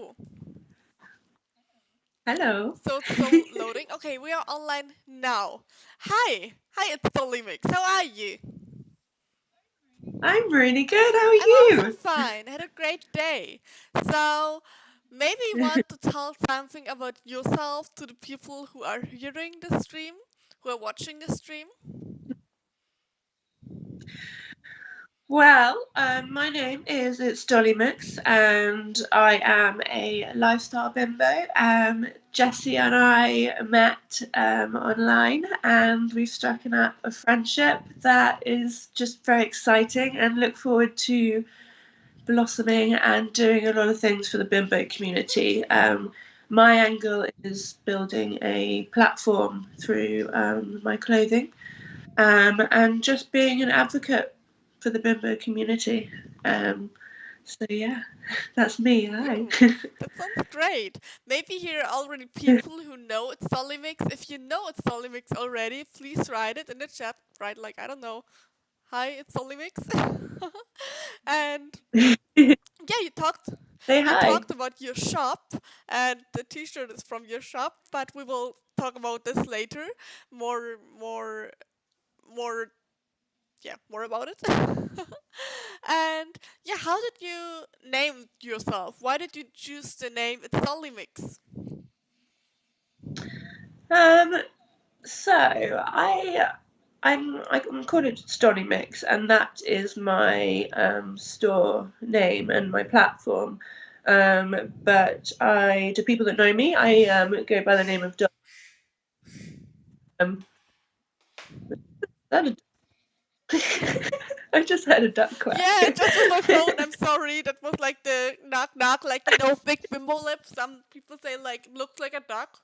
Hello. Hello. So it's still loading. Okay, we are online now. Hi. Hi, it's itsdollymix. How are you? I'm really good. How are I'm also you? fine. I had a great day. So maybe you want to tell something about yourself to the people who are hearing the stream, who are watching the stream. Well, my name is itsdollymix, and I am a lifestyle bimbo. Jessie and I met online, and we've struck up a friendship that is just very exciting, and look forward to blossoming and doing a lot of things for the bimbo community. My angle is building a platform through my clothing. And just being an advocate for the bimbo community. Um, so yeah, that's me. Hi. That sounds great. Maybe here are already people who know it's itsdollymix. If you know it's itsdollymix already, please write it in the chat. Write like, I don't know, hi, it's itsdollymix. And yeah, Say you hi. talked about your shop, and the t-shirt is from your shop, but we will talk about this later. More more yeah, more about it. And yeah, how did you name yourself? Why did you choose the name it's itsdollymix? Um, I'm called it Stony Mix, and that is my store name and my platform. But to people that know me, I go by the name of Dom. Um, that a I just heard a duck quack. Yeah, just with my phone. I'm sorry. That was like the knock knock, like big bimbo lips. Some people say like looks like a duck.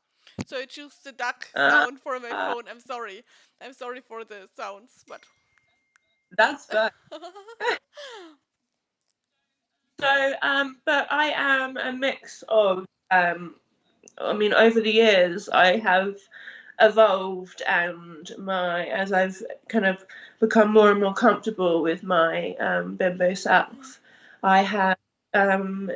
So I choose the duck uh, sound for my uh, phone. I'm sorry. I'm sorry for the sounds, but that's fine. But I am a mix of, I mean, over the years, I have evolved, and as I've kind of become more and more comfortable with my bimbo self, I have um,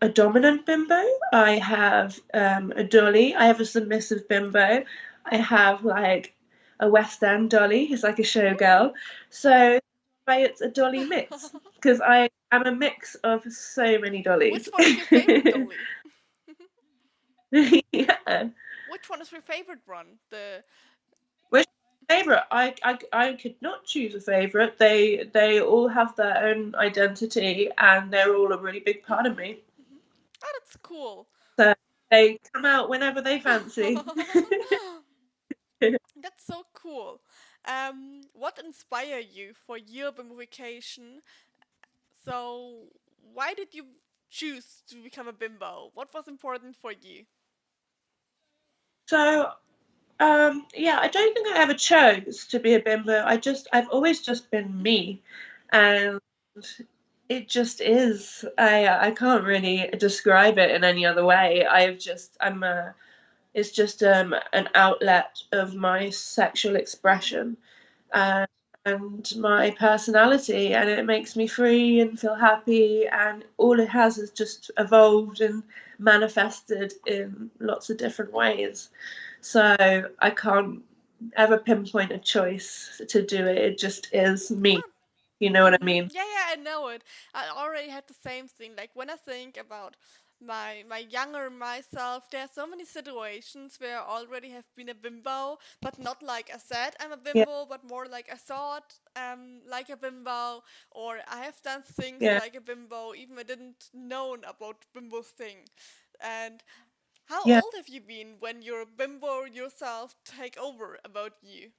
a dominant bimbo, I have a dolly, I have a submissive bimbo, I have like a West End dolly who's like a showgirl. So why it's a dolly mix because I am a mix of so many which dollies. one is your favorite dolly? Yeah. Which one is your favorite one? The Which favorite? I could not choose a favorite. They all have their own identity, and they're all a really big part of me. oh, that's cool. So they come out whenever they fancy. That's so cool. What inspired you for your bimboification? So, why did you choose to become a bimbo? What was important for you? So yeah, I don't think I ever chose to be a bimbo. I've always just been me, and it just is. I can't really describe it in any other way. I'm a It's just an outlet of my sexual expression uh, and my personality, and it makes me free and feel happy. And all it has is just evolved and manifested in lots of different ways. So I can't ever pinpoint a choice to do it. It just is me. You know what I mean? Yeah, yeah, I know it. I already had the same thing. Like when I think about my younger myself, there are so many situations where I already have been a bimbo, but not like I said I'm a Yeah, bimbo, but more like I thought like a bimbo, or I have done things yeah, like a bimbo, even I didn't know about bimbo thing. And how yeah. old have you been when your bimbo yourself take over about you?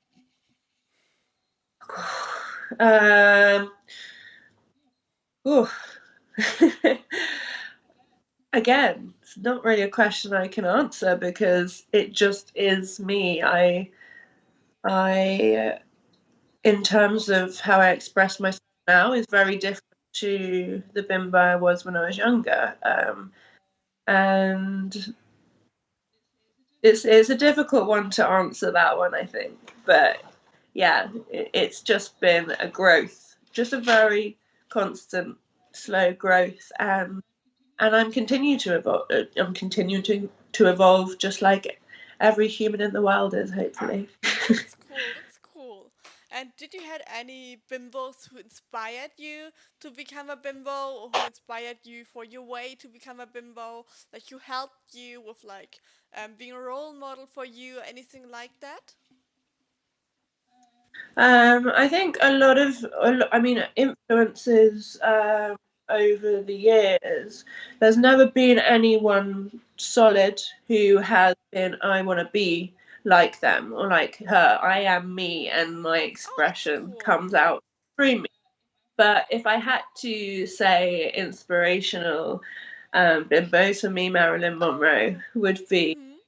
Um, ooh. Again, it's not really a question I can answer because it just is me. I, in terms of how I express myself now, is very different to the bimbo I was when I was younger. And it's a difficult one to answer, that one, I think. But yeah, it's just been a growth, just a very constant, slow growth. And and I'm continue to evolve. I'm continuing to evolve, just like every human in the world is. Hopefully. That's cool. That's cool. And did you had any bimbos who inspired you to become a bimbo, or who inspired you for your way to become a bimbo? Like who helped you with like being a role model for you, anything like that? I think I mean, influences over the years. There's never been anyone solid who has been, I want to be like them or like her. I am me, and my Oh, that's expression cool. comes out through me. But if I had to say inspirational bimbos, for me, Marilyn Monroe Oh. would be Mhm.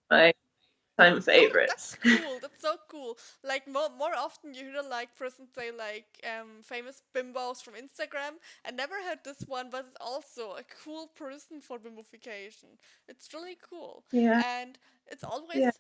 my time Oh, that's favorites. cool. That's so cool. Like more often you hear like person say like famous bimbos from Instagram. I never heard this one, but it's also a cool person for bimbofication. It's really cool. Yeah, And it's yeah, always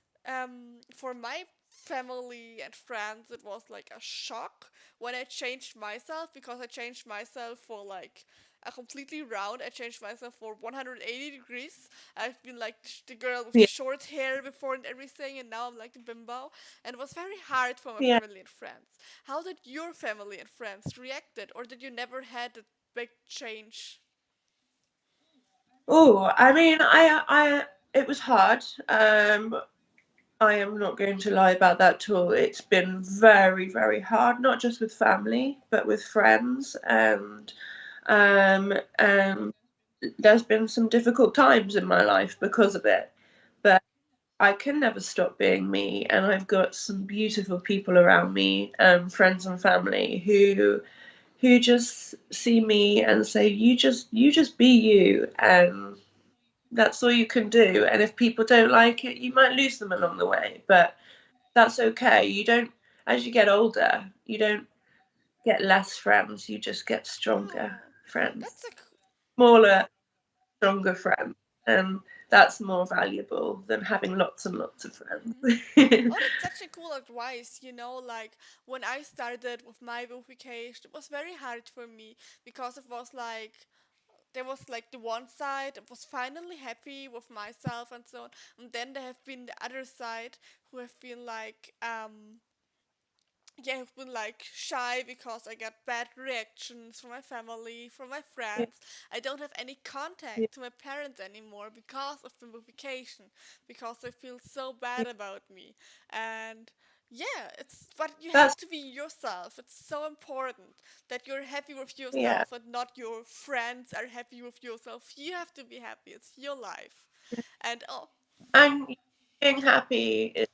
for my family and friends it was like a shock when I changed myself, because I changed myself for like a completely round. I changed myself for 180 degrees. I've been like the girl with the yeah, short hair before and everything, and now I'm like the bimbo. And it was very hard for my yeah. family and friends. How did your family and friends reacted, or did you never had a big change? Oh, I mean, it was hard. I am not going to lie about that at all. It's been very, very hard, not just with family, but with friends, and there's been some difficult times in my life because of it. But I can never stop being me, and I've got some beautiful people around me, friends and family who just see me and say, you just be you, and that's all you can do. And if people don't like it, you might lose them along the way, but that's okay. You don't, as you get older, you don't get less friends, you just get stronger Oh, friends, that's a smaller, stronger friends. And that's more valuable than having lots and lots of mhm. friends. Oh, that's such a cool advice. Like when I started with my verification, it was very hard for me because it was like there was like the one side that was finally happy with myself and so on, and then there have been the other side who have been like yeah, I've been like shy because I get bad reactions from my family, from my Yeah, friends. I don't have any yeah, contact to my parents anymore because of the modification, because they feel so yeah. bad about me. And yeah, but you have That's, to be yourself. It's so important that you're happy with yeah. yourself and not your friends are happy with yourself. You have to be happy. It's your life. And oh, And being happy is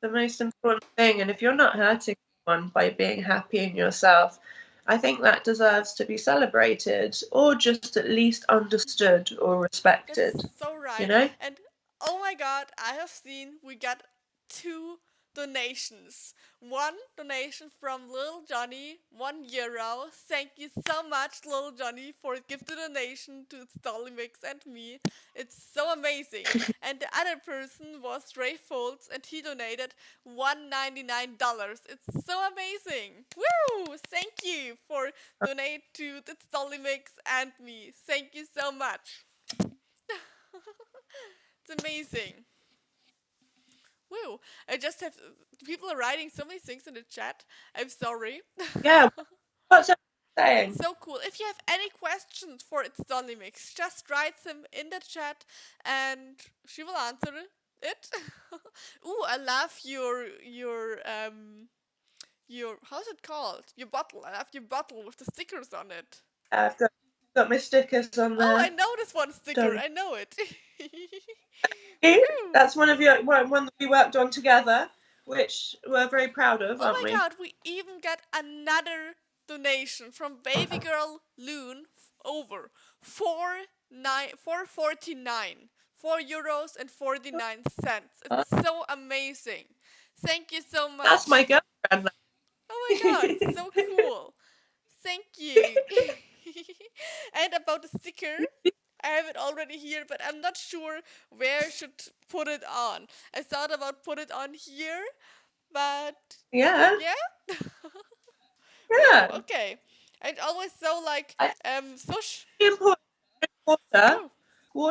the most important thing. And if you're not hurting anyone by being happy in yourself, I think that deserves to be celebrated or just at least understood or that's respected, so you right. know? And oh my god, I have seen we got two donations. One donation from Little Johnny, €1. Thank you so much, Little Johnny, for gift the donation to its Dolly Mix and me. It's so amazing. And the other person was Ray Foltz, and he donated $199. It's so amazing. Woo! Thank you for donate to its Dolly Mix and me. Thank you so much. It's amazing. Woo! I just have people are writing so many things in the chat. I'm sorry. Yeah, what's that It's saying? so cool. If you have any questions for its Dolly Mix, just write them in the chat and she will answer it. Ooh, I love your how's it called? Your bottle. I love your bottle with the stickers on it. I've got my stickers on Oh, I there. know this one sticker. Dolly. I know it. Woo! That's one of your one that we worked on together, which we're very proud of, Oh aren't my we? god, we even got another donation from baby girl Loon over 449 €4 and 49 cents. Uh, It's so amazing. Thank you so That's my much. girlfriend. Oh my god, it's so cool. Thank you. And about the sticker, I have it already here, but I'm not sure where I should put it on. I thought about put it on here, but Yeah, yeah. Woo, yeah. okay. And always so like I so important.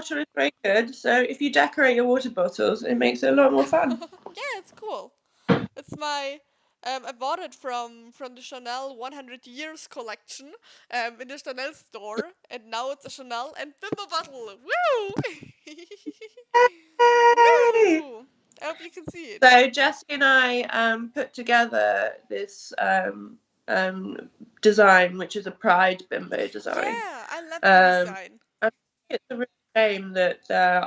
water is very good. So if you decorate your water bottles, it makes it a lot more fun. Yeah, it's cool. It's my I bought it from the Chanel 100 Years collection in the Chanel store, and now it's a Chanel and Bimbo bottle. Woo! Yay! Woo! I hope you can see it. So Jesse and I put together this design, which is a Pride bimbo design. Yeah, I love the Um, design. I think it's a real shame that there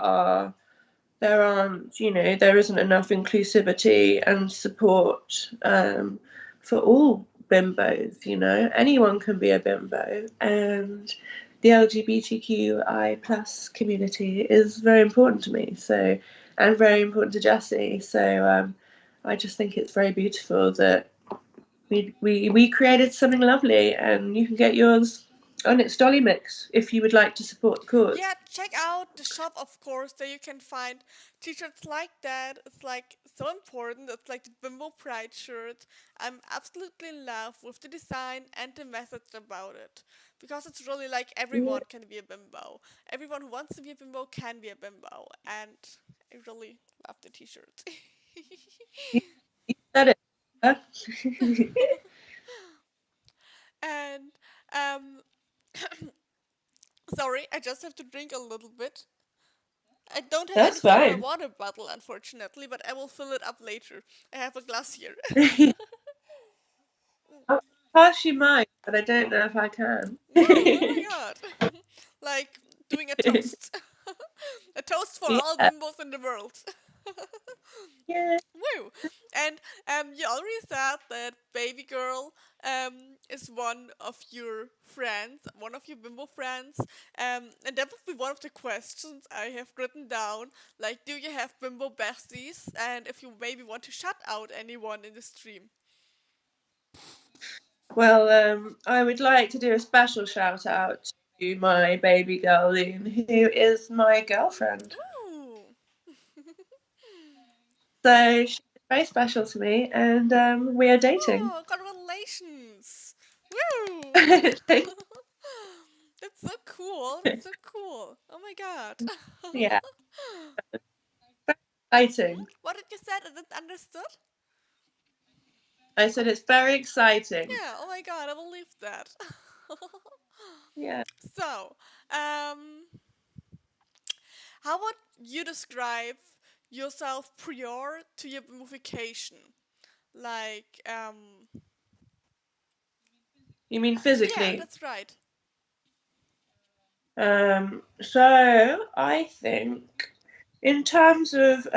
aren't, there isn't enough inclusivity and support for all bimbos. Anyone can be a bimbo, and the LGBTQI plus community is very important to me. So, and very important to Jessie. So, I just think it's very beautiful that we created something lovely, and you can get yours on itsdollymix if you would like to support the cause. Yeah, check out the shop, of course. There you can find t-shirts like that. It's like so important. It's like the Bimbo Pride shirt. I'm absolutely in love with the design and the message about it because it's really like Yeah, everyone can be a bimbo. Everyone who wants to be a bimbo can be a bimbo, and I really love the t-shirt. you, you said it. Huh? And um, sorry, I just have to drink a little bit. I don't have That's anything in my fine. water bottle, unfortunately, but I will fill it up later. I have a glass here. I'll pass you mine, but I don't know if I can. Woo! Oh my god! Like doing a toast. A toast for all Yeah, bimbos in the world. yeah. Woo! And you already said that baby girl is one of your friends, one of your bimbo friends. And that would be one of the questions I have written down. Like, do you have bimbo besties? And if you maybe want to shout out anyone in the stream. Well, I would like to do a special shout out to my baby girl, Loon, who is my girlfriend. Ooh! So she's very special to me, and we are dating. Oh, congratulations! Woo! Thank- That's so cool. That's so cool. Oh my god. yeah, exciting. What did you say? I didn't understood. I said it's very exciting. Yeah. Oh my god. I believe that. Yeah. So, um, how would you describe yourself prior to your movification? Like, You mean yeah, physically? that's right. So I think in terms of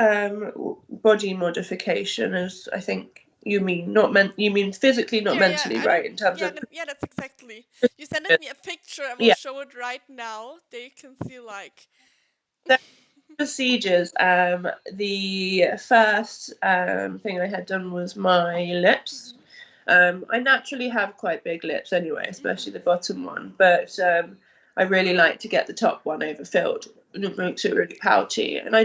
body modification, as I think you mean not you mean physically, not Yeah, yeah, mentally, right? In terms of yeah, that's exactly. You sent me a picture. I will yeah, show it right now. There you can see like. the procedures. The first thing I had done was my lips. I naturally have quite big lips anyway, especially the Mhm. bottom one, but I really like to get the top one overfilled. And it makes it really pouchy, and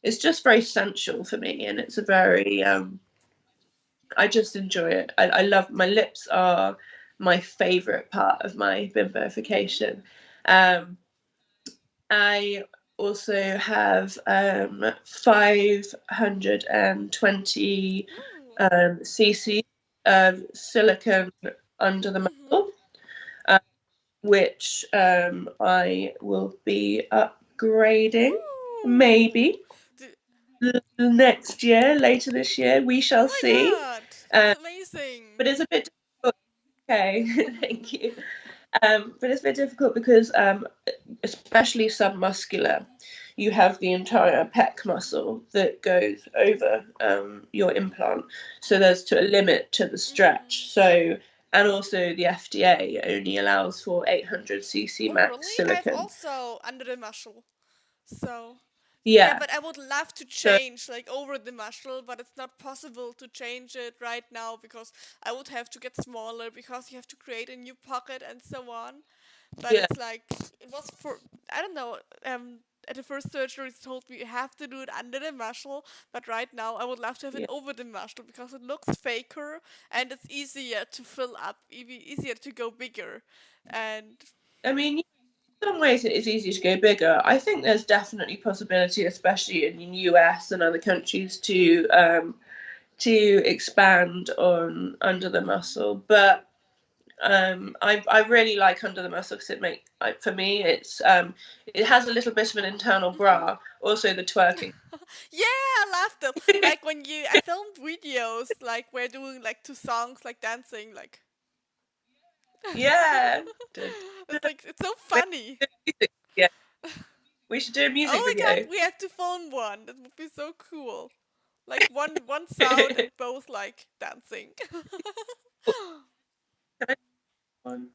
it's just very sensual for me, and it's a very I just enjoy it. I love my lips are my favorite part of my Mhm. bimboification. Um, I also have 520 Ooh. cc of silicone under the Mhm. muscle, uh, which I will be upgrading Ooh. maybe D- next year, later this year. We oh shall my see. god, that's Um, amazing. but it's a bit difficult. Okay, thank you. But it's a bit difficult because, especially submuscular, you have the entire pec muscle that goes over your implant. So there's a limit to the Mhm. stretch. So, and also the FDA only allows for 800 cc Oh max really? I have silicon. also under the muscle. So yeah, Yeah, but I would love to so change like over the muscle, but it's not possible to change it right now because I would have to get smaller because you have to create a new pocket and so on. But yeah, it's like it was for I don't know. At the first surgery, it told me you have to do it under the muscle, but right now I would love to have it yeah. over the muscle because it looks faker and it's easier to fill up, easier to go bigger. And I mean, some ways it is easy to go bigger. I think there's definitely possibility, especially in the US and other countries, to expand on under the muscle. But I really like under the muscle because for me it has a little bit of an internal Hmm. bra. Also the twerking. Yeah, I loved it. Like when I filmed videos, like we're doing like two songs, like dancing, like. Yeah. It's like it's so Maybe funny. do a music video. We should do a Oh music my god, video. we have to film one. That would be so cool. Like one sound and both like dancing. Can I one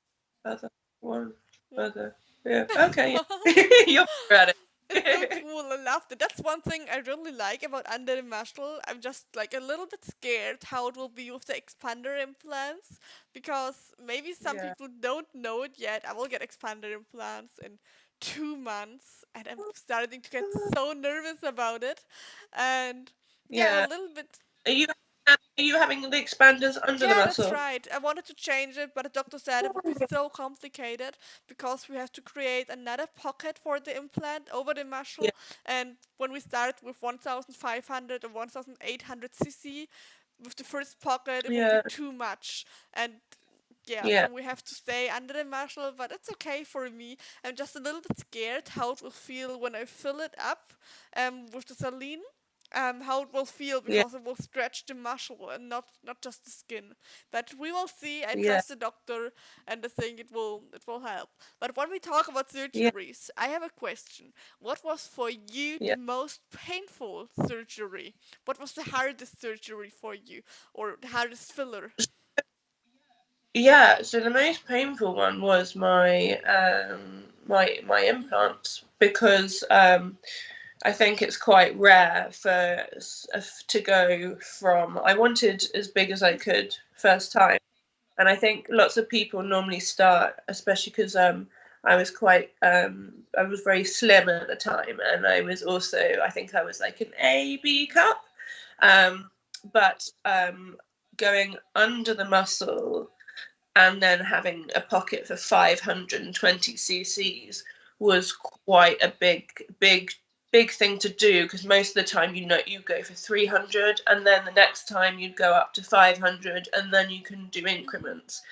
further one further? Yeah. Okay. Yeah. You're better at It's so it. cool. I loved it. That's one thing I really like about Under the Muscle. I'm just like a little bit scared how it will be with the expander implants because maybe some Yeah. people don't know it yet. I will get expander implants in 2 months, and I'm starting to get so nervous about it. And yeah, I'm Yeah. a little bit. Are you having the expanders under the Yeah, that's muscle? right. I wanted to change it, but the doctor said it would be so complicated because we have to create another pocket for the implant over the Yeah. muscle. And when we start with 1500 or 1800 cc with the first pocket, it would be Yeah. too much. And yeah, Yeah. so we have to stay under the muscle, but it's okay for me. I'm just a little bit scared how it will feel when I fill it up with the saline, how it will feel Yeah. because it will stretch the muscle and not just the skin. But we will see. I Yeah. trust the doctor, and I think it will help. But when we talk about Yeah. surgeries, I have a question. What was for you the Yeah. most painful surgery? What was the hardest surgery for you, or the hardest filler? Yeah, so the most painful one was my Mhm. implants because I think it's quite rare to go from I wanted as big as I Mhm. could first time, and I think lots of people normally start, especially because I was very slim at the time, and I think I was like an AB cup, um, but going under the muscle and then having a pocket for 520 cc's was quite a big thing to do because most of the time you go for 300 and then the next time you'd go up to 500 and then you can do Mhm. increments,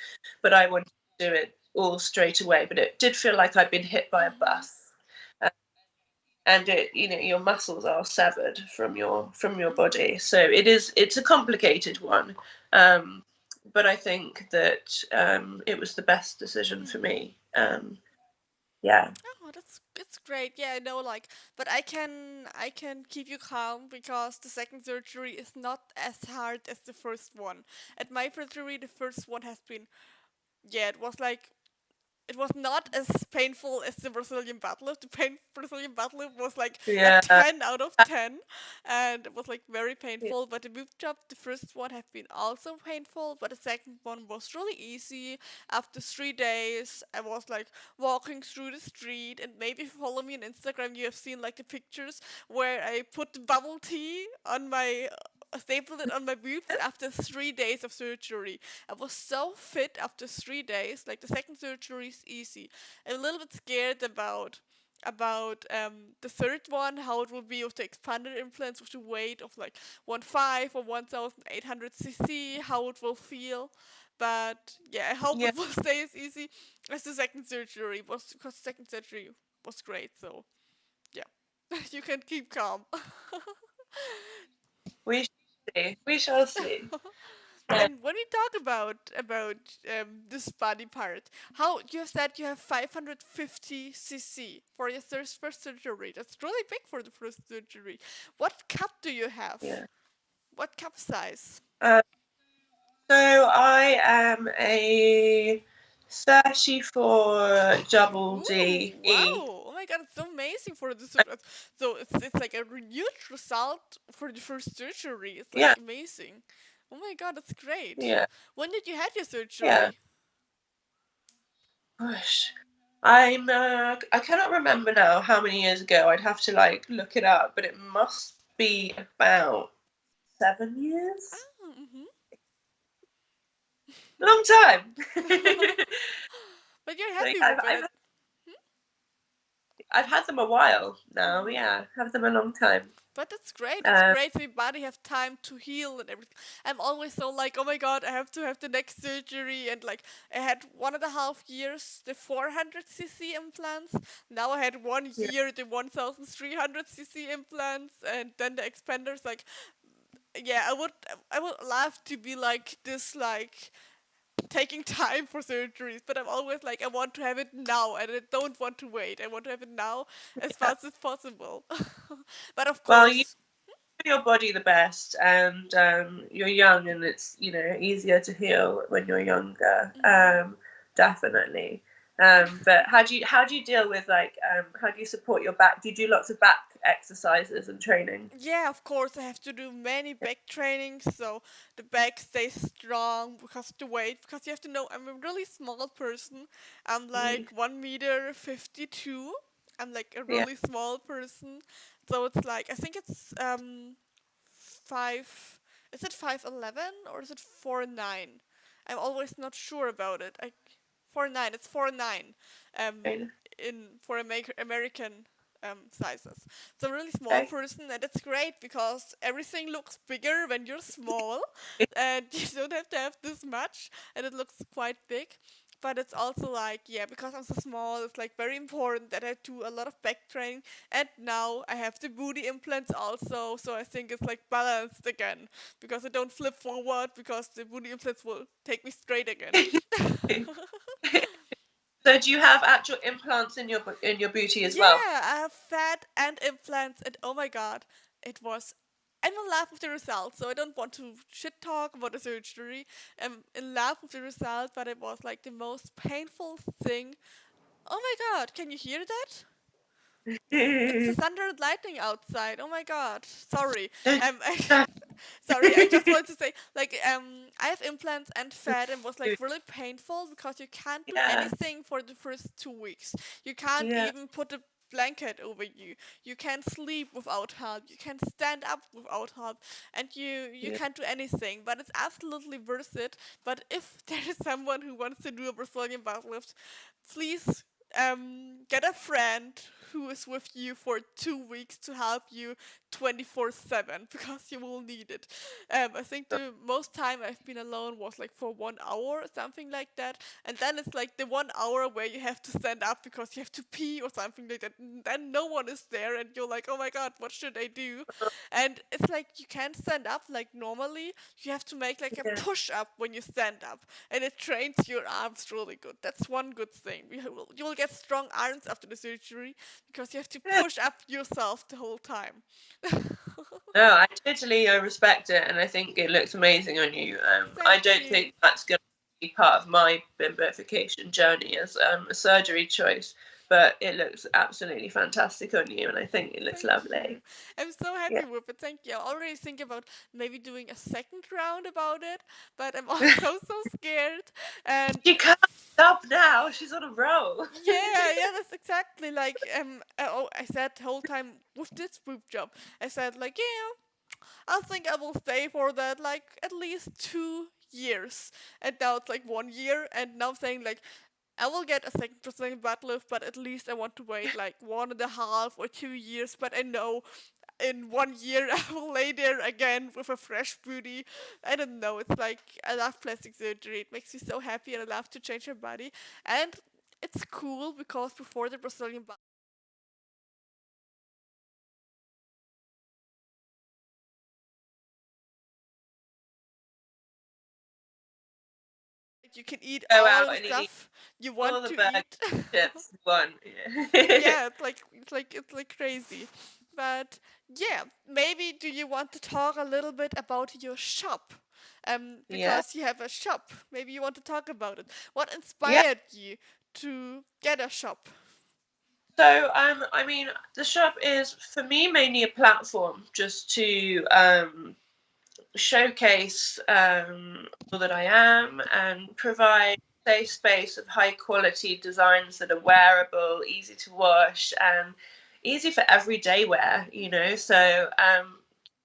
but I wanted to do it all straight away, but it did feel like I'd been hit by a Mhm. bus. Uh, and your muscles are severed from your Mhm. body, so it's a complicated one. um, but I think that it was the best decision for Mhm. me. Yeah. Oh, that's great. Yeah, I know. Like, but I can keep you calm because the second surgery is not as hard as the first one. At my surgery, the first one has been, yeah, it was not as painful as the Brazilian battle. The Brazilian battle was like a Yeah. 10 out of 10, and it was like very Yeah. painful. But the boob job, the first one, have been also painful, but the second one was really easy. After 3 days, I was like walking through the street, and maybe if you follow me on Instagram, you have seen like the pictures where I put the bubble tea on my. Stapled it on my boobs after 3 days of surgery. I was so fit after 3 days. Like the second surgery is easy. I'm a little bit scared about the third one, how it will be with the expanded implants with the weight of like 1.5 or 1800 cc, how it will feel. But yeah, I hope Yeah. it will stay as easy as the second surgery was because the second surgery was great. So yeah, you can keep calm. We shall see. We shall see. Uh, And when we talk about this body part, how you have said you have 550 cc for your first surgery. That's really big for the first surgery. What cup do you have? yeah. What cup size? uh, so I am a 34 double Ooh, D E. wow! Oh my god, it's so amazing for the so it's like a huge result for the first surgery. It's Yeah. like amazing. Oh my god, that's great. Yeah. When did you have your Yeah. surgery? Gosh. I cannot remember now how many years ago. I'd have to like look it up, but it must be about 7 years. Oh, mhm. Long time. But you're So yeah, happy with it. Hmm? I've had them a while now. Hmm. Yeah, have them a long time. But that's great. It's Um, great so your body have time to heal and everything. I'm always so like, oh my god, I have to have the next surgery. And like, I had 1.5 years the 400cc implants. Now I had one yeah. year the 1300cc implants, and then the expanders. Like, yeah, I would love to be like this, like taking time for surgeries, but I'm always like, I want to have it now and I don't want to wait. I want to have it now as fast as possible. But of Well, you course, do your body the best, and you're young, and it's easier to heal when you're younger. mhm. Definitely. But how do you deal with like how do you support your back? Do you do lots of back exercises and training? Yeah, of course, I have to do many back trainings so the back stays strong because the weight. Because you have to know, I'm a really small person. I'm Mm, like 1 meter 52. I'm like a yeah, really small person, so it's like I think it's five. Is it 5'11" or is it 4'9"? I'm always not sure about it. 4'9". It's 4'9". okay. In for American sizes. So really small Okay. person, and it's great because everything looks bigger when you're small, and you don't have to have this much, and it looks quite big. But it's also like, yeah, because I'm so small, it's like very important that I do a lot of back training. And now I have the booty implants also, so I think it's like balanced again because I don't flip forward because the booty implants will take me straight again. So do you have actual implants in your booty as Yeah, well? I have fat and implants, and oh my god, it was. I'm in love with the result, so I don't want to shit talk about the surgery. I'm in love with the result, but it was like the most painful thing. Oh my god, can you hear that? It's the thunder and lightning outside. Oh my god. Sorry. I, sorry. I just wanted to say, like, I have implants and fat, and was like really painful because you can't do Yeah, anything for the first 2 weeks. You can't yeah, even put a blanket over you. You can't sleep without help. You can't stand up without help, and you yeah. can't do anything. But it's absolutely worth it. But if there is someone who wants to do a Brazilian butt lift, please get a friend who is with you for 2 weeks to help you 24/7 because you will need it. I think the most time I've been alone was like for 1 hour or something like that, and then it's like the 1 hour where you have to stand up because you have to pee or something like that. And then no one is there, and you're like, oh my god, what should I do? And it's like you can't stand up like normally. You have to make like a Yeah. push up when you stand up, and it trains your arms really good. That's one good thing. You will get strong arms after the surgery because you have to Yeah. push up yourself the whole time. No, I totally respect it, and I think it looks amazing on you. I Thank don't you. think that's going to be part of my bimboification journey as a surgery choice, but it looks absolutely fantastic on you, and I think it looks Thank you. lovely. I'm so Yeah. happy with it. Thank you. I already think about maybe doing a second round about it, but I'm also so scared. And She can't stop now. She's on a roll. yeah, that's exactly like oh, I said the whole time with this boob job. I said like, yeah, I think I will stay for that like at least 2 years. And now it's like 1 year, and now I'm saying like I will get a second Brazilian butt lift, but at least I want to wait like 1.5 or 2 years. But I know in 1 year I will lay there again with a fresh booty. I don't know. It's like I love plastic surgery. It makes me so happy, and I love to change my body. And it's cool because before the Brazilian butt, you can eat Go all out the and eat stuff you all want the to burgers, eat. chips, one. Yeah. Yeah, it's like crazy. But yeah, maybe do you want to talk a little bit about your shop? Yeah. Because you have a shop. Maybe you want to talk about it. What Yeah. inspired you to get a shop? So, I mean, the shop is for me mainly a platform just to showcase all that I am and provide a safe space of high quality designs that are wearable, easy to wash, and easy for everyday wear. So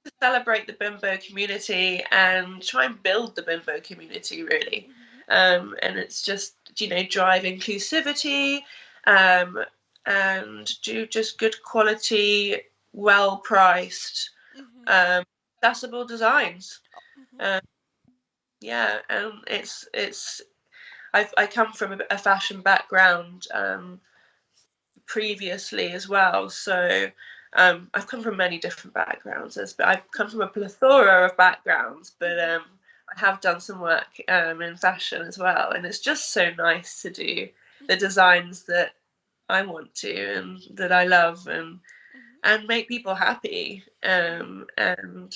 to celebrate the bimbo community and try and build the bimbo community really. Mhm. And it's just drive inclusivity. Um, and do just good quality, well priced, Mhm. um, accessible designs. Mhm. Uh, yeah, and I come from a fashion background previously as well, so I've come from many different backgrounds. But I've come from a plethora of backgrounds, but Mhm. I have done some work in fashion as well, and it's just so nice to do the Mhm. designs that I want to and that I love, Mhm. and make people happy, Mhm. and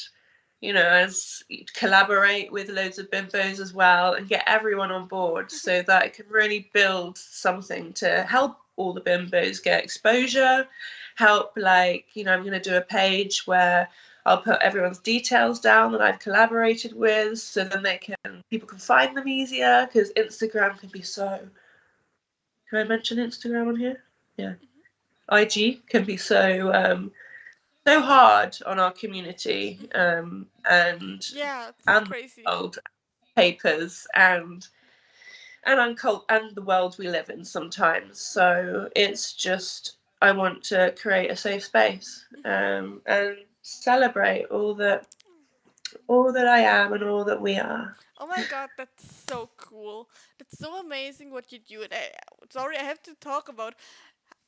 as collaborate with loads of bimbos as well and get everyone on board so that it can really build something to help all the bimbos get exposure, help, like, I'm going to do a page where I'll put everyone's details down that I've collaborated with, so then people can find them easier, because Instagram can be so, can I mention Instagram on here? Yeah. IG can be so hard on our community, Mhm. Yeah, it's and the crazy. world, papers, and the world we live in sometimes. So it's just, I want to create a safe space, Mhm. and celebrate all that I am and all that we are. Oh my god, that's so cool. That's so amazing what you do. And sorry, I have to talk about.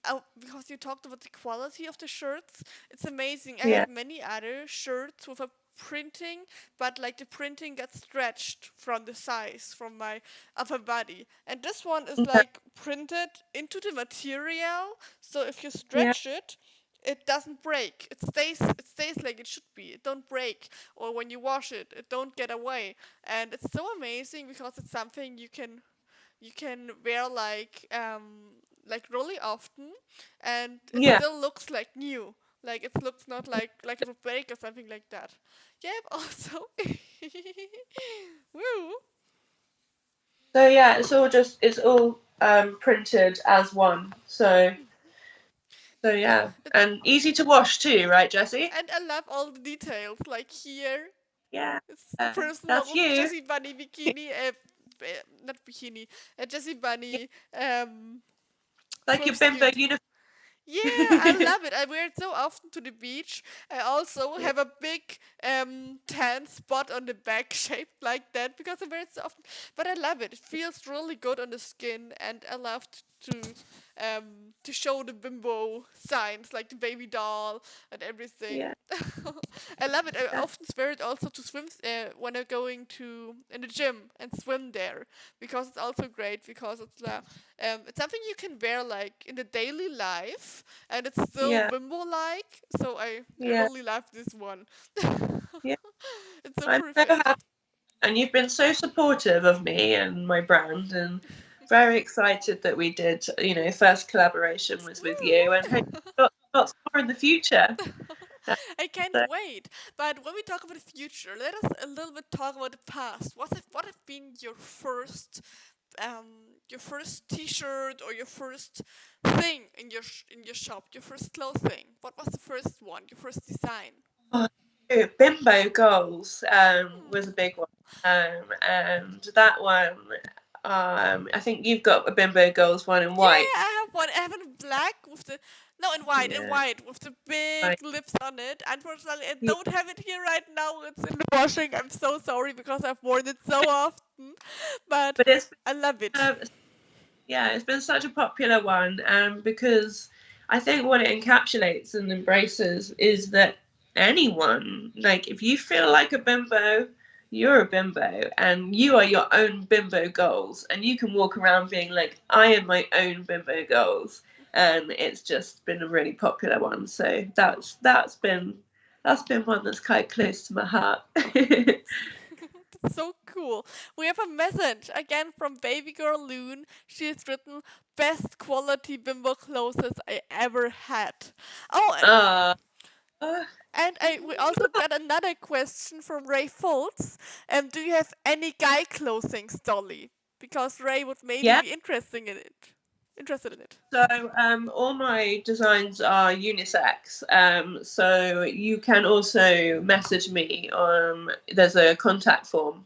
Oh, because you talked about the quality of the shirts. It's amazing. I Yeah, have many other shirts with a printing, but like the printing gets stretched from the size from my upper body. And this one is yeah, like printed into the material, so if you yeah, stretch it, it doesn't break. It stays like it should be. It don't break. Or when you wash it, it don't get away. And it's so amazing because it's something you can wear like really often, and it yeah. still looks like new. Like it looks not like it would break or something like that. Yeah, also. Woo. So yeah, it's all printed as one. So Yeah, yeah, and easy to wash too, right, Jessie? and I love all the details. Like here, Yeah, it's the that's personal you. Jessie Bunny bikini. Not bikini. A Jessie Bunny Like your bimbo swimsuit. uniform. Yeah, I love it. I wear it so often to the beach. I also Yeah, have a big tan spot on the back shaped like that because I wear it so often. But I love it. It feels really good on the skin, and I love to show the bimbo signs like the baby doll and everything. yeah, I love it. I yeah, often wear it also to swim when I'm going to in the gym and swim there because it's also great because it's something you can wear like in the daily life, and it's still yeah, bimbo like. So I yeah, really love this one. yeah. It's so I'm so perfect. happy, and you've been so supportive of me and my brand, and very excited that we did. First collaboration was with you, and hope Woo! lots more in the future. Uh, I can't so, wait. But when we talk about the future, let us a little bit talk about the past. What have been your first T-shirt or your first thing in your shop, your first clothing? What was the first one? Your first design? oh, Bimbo goals was a Hmm. big one, and that one. I think you've got a Bimbo goals one in Yeah, white. I have one. I have it in black with the no in Yeah, white with the big right. lips on it. Unfortunately, I Yeah, don't have it here right now. It's in the washing. I'm so sorry because I've worn it so often, but but I love it. um, it's been such a popular one, because I think what it encapsulates and embraces is that anyone, like, if you feel like a bimbo, you're a bimbo, and you are your own bimbo goals, and you can walk around being like, I am my own bimbo goals, and it's just been a really popular one. So that's been one that's quite close to my heart. That's so cool. We have a message again from baby girl Loon. She has written best quality bimbo clothes I ever had. Oh, Ah, and we also got another question from Ray Foltz. Do you have any guy clothing, Dolly? Because Ray would maybe yeah. be interested in it. Interested in it. So all my designs are unisex. So you can also message me. There's a contact form,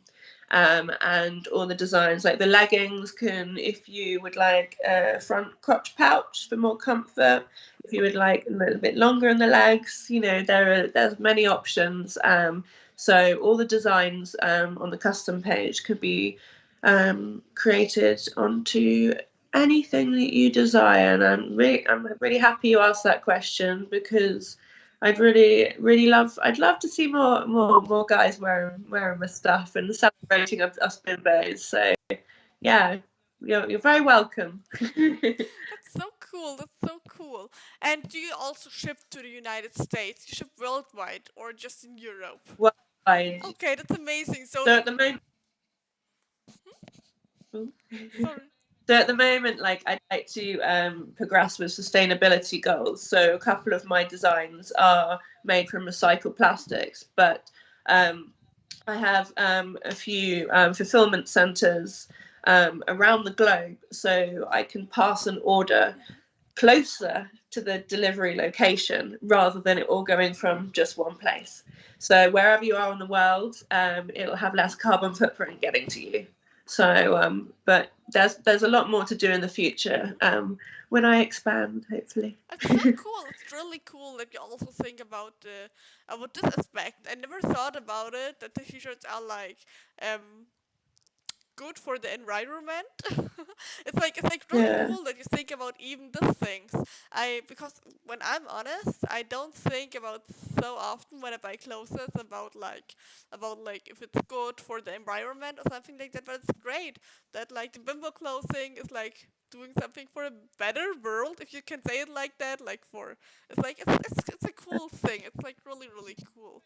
and all the designs, like the leggings can, if you would like a front crotch pouch for more comfort, if you would like a little bit longer in the legs, there's many options. So all the designs on the custom page could be created onto anything that you desire. And I'm really happy you asked that question, because I'd love to see more guys wearing my stuff and celebrating us bimbos. So yeah, you're very welcome. That's so cool. That's so cool. And do you also ship to the United States? You ship worldwide or just in Europe? Worldwide. Okay, that's amazing. So So the at the moment, sorry. so at the moment, like, I'd like to progress with sustainability goals. So a couple of my designs are made from recycled plastics, but I have a few fulfillment centres around the globe, so I can pass an order closer to the delivery location rather than it all going from just one place. So wherever you are in the world, it'll have less carbon footprint getting to you. So, but there's a lot more to do in the future when I expand, hopefully. It's so cool. It's really cool that you also think about this aspect. I never thought about it that the t-shirts are like um good for the environment. It's like really Yeah, cool that you think about even these things. I because when I'm honest, I don't think about so often when I buy clothes about like if it's good for the environment or something like that. But it's great that like the bimbo clothing is like doing something for a better world, if you can say it like that. Like for it's a cool thing. It's like really cool.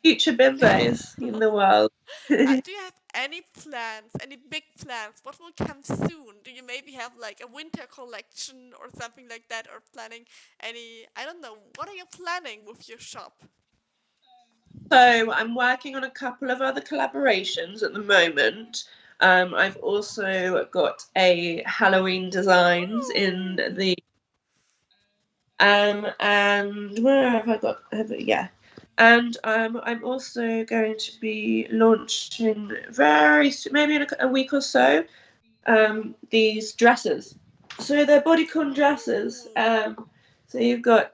future bimbos in the world. Do you have any plans, any big plans? What will come soon? Do you maybe have like a winter collection or something like that, or planning any? I don't know. What are you planning with your shop? So I'm working on a couple of other collaborations at the moment. I've also got a Halloween designs in Ooh. the and where have I got? Yeah, and I'm also going to be launching maybe in a week or so. These dresses. So they're bodycon dresses. Ooh. So you've got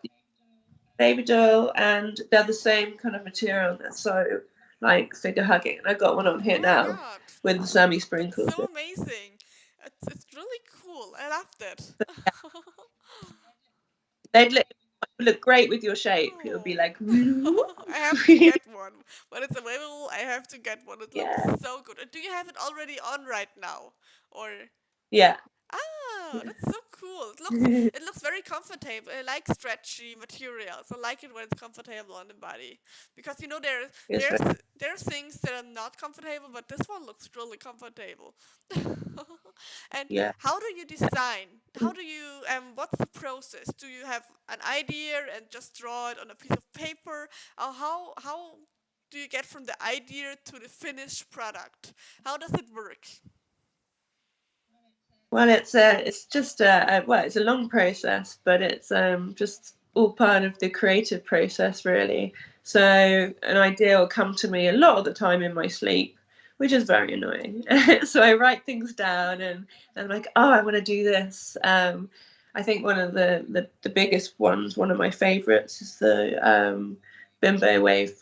baby doll, and they're the same kind of material. They're so like figure hugging. And I got one on here Oh my now god. with the Sammy That's sprinkles. so amazing. It's really cool. I loved it. They'd look great with your shape. It would be Oh. like, I have to get one. When it's available, I have to get one. It looks yeah, so good. Do you have it already on right now? Or yeah, ah, that's so cool. It looks very comfortable. I like stretchy materials. I like it when it's comfortable on the body. Because it's very, there's things that are not comfortable, but this one looks really comfortable. And yeah. how do you design? How do you what's the process? Do you have an idea and just draw it on a piece of paper? Or how do you get from the idea to the finished product? How does it work? Well, it's just well, it's a long process, but it's just all part of the creative process, really. So an idea will come to me a lot of the time in my sleep, which is very annoying. So I write things down, and I'm like, oh, I want to do this. I think one of the biggest ones, one of my favourites, is the Bimbo Wave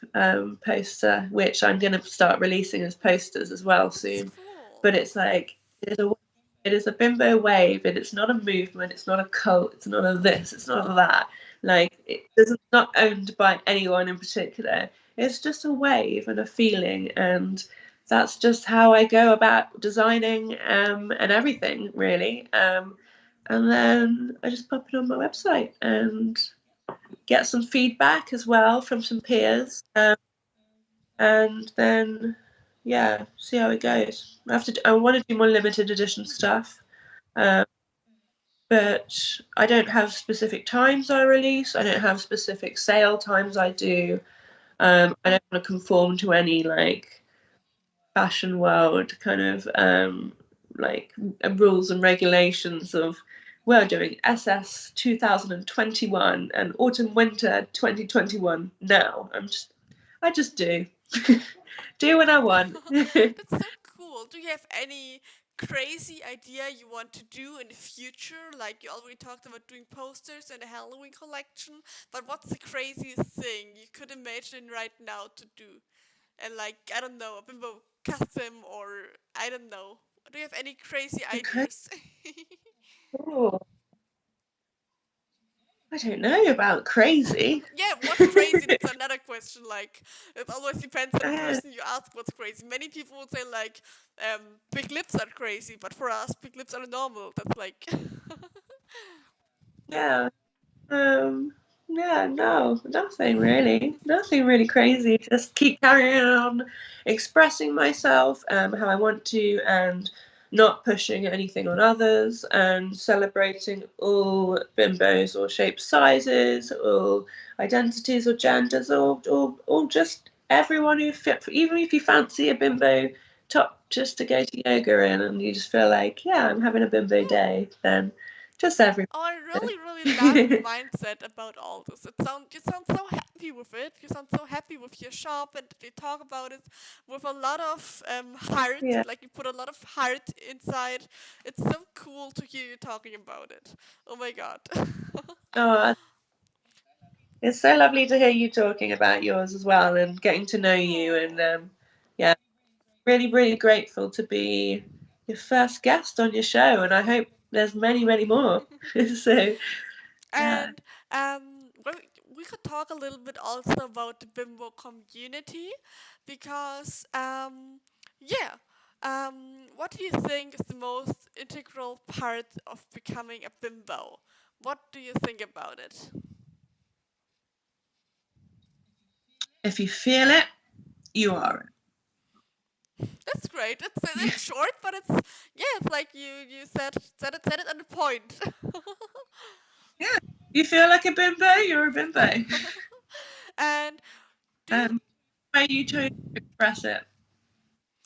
poster, which I'm going to start releasing as posters as well That's soon. cool. But it's like it is a bimbo wave, and it's not a movement, it's not a cult, it's not a this, it's not a that. Like, it's not owned by anyone in particular. It's just a wave and a feeling, and that's just how I go about designing and everything, really. And then I just pop it on my website and get some feedback as well from some peers, and then yeah, see how it goes. I want to do more limited edition stuff. Um, but I don't have specific times I release. I don't have specific sale times I do. I don't want to conform to any like fashion world kind of like rules and regulations of we're doing SS 2021 and autumn winter 2021 now. I just do. Do what I want. That's so cool. Do you have any crazy idea you want to do in the future? Like you already talked about doing posters and a Halloween collection, but what's the craziest thing you could imagine right now to do? And like, I don't know, a bimbo custom or I don't know. Do you have any crazy Okay. ideas? Oh, I don't know about crazy. Yeah, what's crazy? That's another question. Like, it always depends on the Uh, person you ask what's crazy. Many people would say, like, big lips are crazy, but for us, big lips are normal. That's like. yeah. Um, yeah, no, nothing really. Nothing really crazy. Just keep carrying on expressing myself how I want to and not pushing anything on others and celebrating all bimbos or shape sizes or identities or genders or just everyone who fit, even if you fancy a bimbo top just to go to yoga in and you just feel like, yeah, I'm having a bimbo day, then just everyone. Oh, I really, really love your mindset about all this. You sound so happy with it. You sound so happy with your shop, and you talk about it with a lot of heart. Yeah. Like you put a lot of heart inside. It's so cool to hear you talking about it. Oh my god. Oh, it's so lovely to hear you talking about yours as well and getting to know you. And Oh. yeah, really, really grateful to be your first guest on your show. And I hope there's many, many more. So, yeah. And we could talk a little bit also about the bimbo community because yeah, what do you think is the most integral part of becoming a bimbo? What do you think about it? If you feel it, you are That's great. it. It's short, but it's yeah. It's like you said it on the point. Yeah. You feel like a bimbo, you're a bimbo. and do you And way you chose to express it.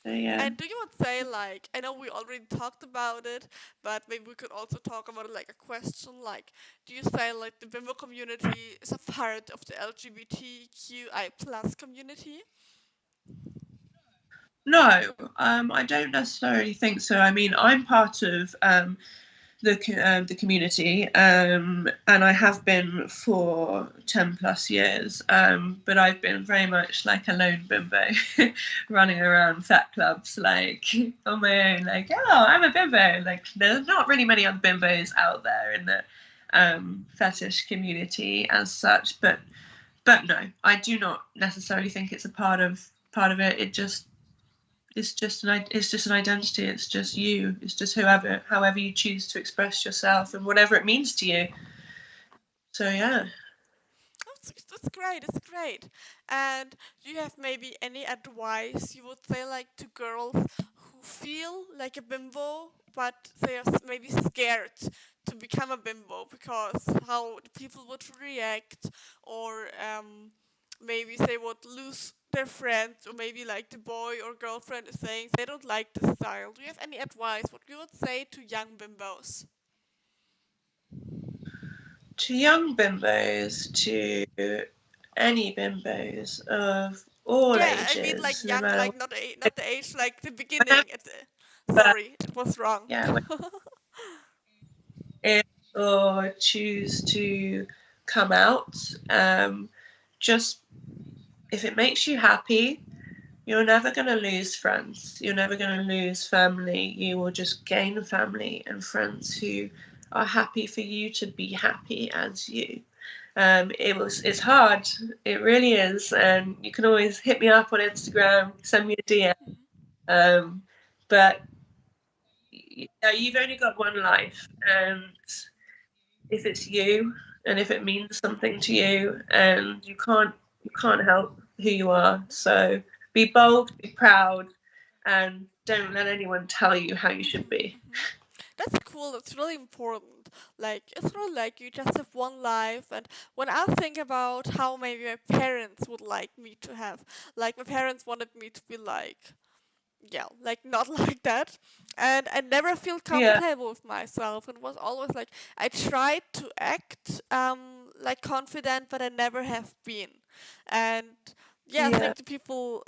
So, yeah. And do you want to say, like, I know we already talked about it, but maybe we could also talk about it like a question, like, do you say, like, the bimbo community is a part of the LGBTQI plus community? No, I don't necessarily think so. I mean, I'm part of the community, and I have been for 10 plus years. But I've been very much like a lone bimbo, running around fat clubs like on my own. Like, oh, I'm a bimbo. Like, there's not really many other bimbos out there in the fetish community as such. But no, I do not necessarily think it's a part of it. It's just an identity. It's just you. It's just however you choose to express yourself and whatever it means to you. So yeah. That's great, it's great. And do you have maybe any advice you would say, like, to girls who feel like a bimbo, but they are maybe scared to become a bimbo because how the people would react, or maybe they would lose their friends, or maybe like the boy or girlfriend is saying they don't like this style. Do you have any advice what you would say to young bimbos? To young bimbos, to any bimbos of all Yeah, I mean ages, like no young, matter like not the age, like the beginning. whenever, Sorry, it was wrong. yeah, whenever or choose to come out, just if it makes you happy, you're never going to lose friends. You're never going to lose family. You will just gain family and friends who are happy for you to be happy as you. It's hard. It really is. And you can always hit me up on Instagram, send me a DM. Um, but you've only got one life, and if it's you, and if it means something to you, and you can't help who you are. So be bold, be proud, and don't let anyone tell you how you should be. That's cool. That's really important. Like it's really like you just have one life, and when I think about how maybe my parents would like me to have, like my parents wanted me to be like, yeah, like not like that, and I never feel Yeah, comfortable with myself, and was always like I tried to act like confident, but I never have been, and yeah, I Yeah. think the people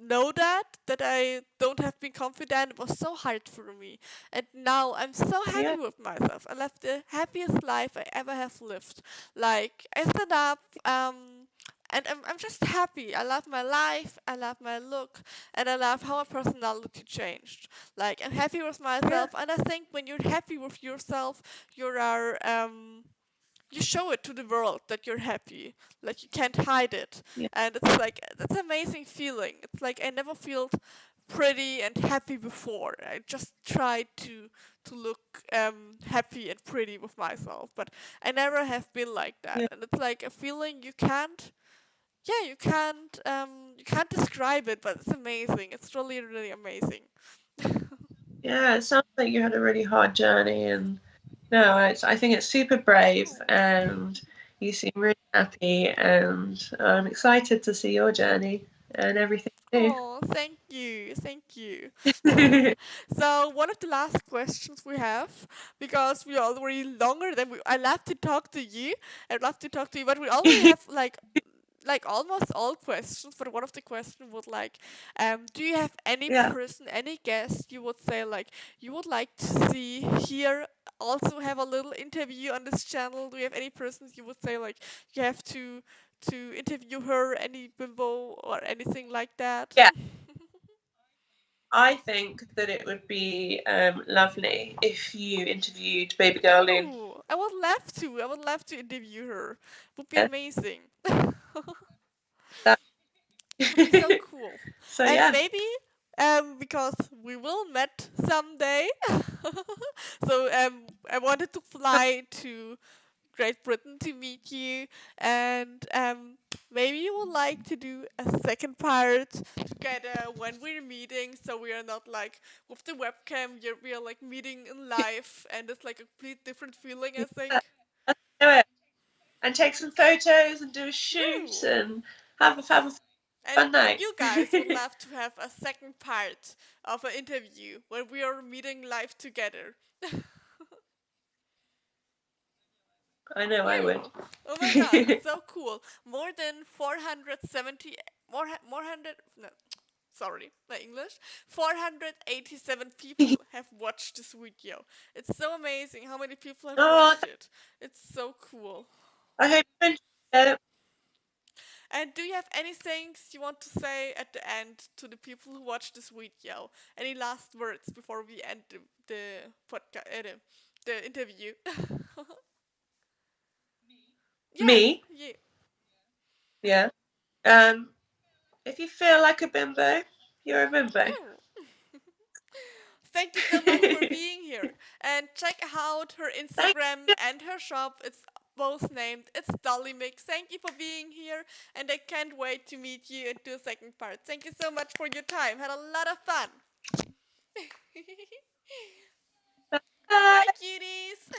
know that I don't have been confident. It was so hard for me, and now I'm so happy Yeah. with myself. I live the happiest life I ever have lived. Like I stand up, and I'm just happy. I love my life. I love my look, and I love how my personality changed. Like I'm happy with Yeah. myself, and I think when you're happy with yourself, you are you show it to the world that you're happy. Like you can't hide it. Yeah. And it's like that's an amazing feeling. It's like I never felt pretty and happy before. I just tried to look happy and pretty with myself, but I never have been like that. Yeah. And it's like a feeling you can't yeah, you can't describe it, but it's amazing. It's really really amazing. Yeah. It sounds like you had a really hard journey, and no, I think it's super brave, and you seem really happy, and I'm excited to see your journey and everything you Oh, thank you. Thank you. do. So, one of the last questions we have, because we are already longer than I love to talk to you. I'd love to talk to you, but we already have like almost all questions. But one of the questions would like, do you have any Yeah. person, any guest you would say like you would like to see here? Also have a little interview on this channel. Do you have any persons you would say like you have to interview her, any bimbo or anything like that? Yeah. I think that it would be lovely if you interviewed baby girl Loon. Oh, I would love to. I would love to interview her. Would be Yeah, amazing. that- Would be so cool. so And yeah, maybe because we will meet someday. So I wanted to fly to Great Britain to meet you, and maybe you would like to do a second part together when we're meeting, so we are not like with the webcam. We are like meeting in live, and it's like a complete different feeling. I yeah, think. let's do it and take some photos and do a shoot No. and have a And fun night. you guys would love to have a second part of an interview when we are meeting live together. I know I would. Ew. Oh my god, it's so cool. More than 470 more hundred no, sorry, my English. 487 people have watched this video. It's so amazing how many people have Oh, watched it. It's so cool. I hope you enjoyed it. And do you have any things you want to say at the end to the people who watch this video? Any last words before we end the podcast, the interview? Yeah, Me, yeah. yeah. Um, if you feel like a bimbo, you're a bimbo. Oh. Thank you so much for being here. And check out her Thank Instagram you. and her shop. It's both named It's Dollymix. Thank you for being here, and I can't wait to meet you and do a second part. Thank you so much for your time. Had a lot of fun. Bye. Bye, cuties.